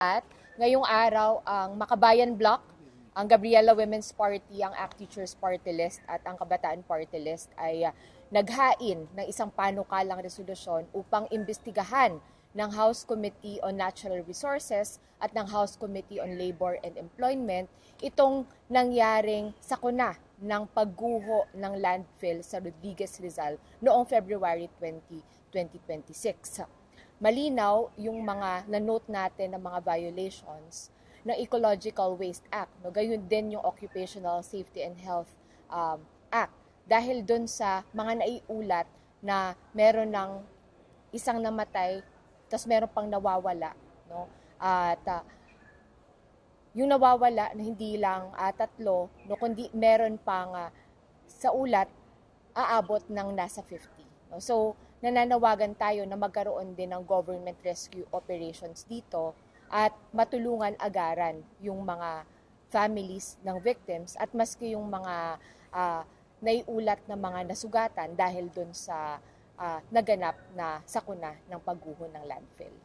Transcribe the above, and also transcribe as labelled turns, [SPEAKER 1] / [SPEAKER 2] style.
[SPEAKER 1] At ngayong araw, ang Makabayan Bloc, ang Gabriela Women's Party, ang ACT Teachers Party List at ang Kabataan Party List ay naghain ng isang panukalang resolusyon upang imbestigahan ng House Committee on Natural Resources at ng House Committee on Labor and Employment itong nangyaring sakuna ng pagguho ng landfill sa Rodriguez Rizal noong February 20, 2026. Malinaw yung mga na-note natin ng mga violations ng Ecological Waste Act. No? Gayon din yung Occupational Safety and Health Act. Dahil doon sa mga naiulat na meron ng isang namatay, tapos meron pang nawawala. No? At yung nawawala na hindi lang 3, no, kundi meron pang sa ulat aabot ng nasa 50. No? So, nananawagan tayo na magkaroon din ng government rescue operations dito at matulungan agaran yung mga families ng victims at maski yung mga naiulat na mga nasugatan dahil dun sa naganap na sakuna ng pagguho ng landfill.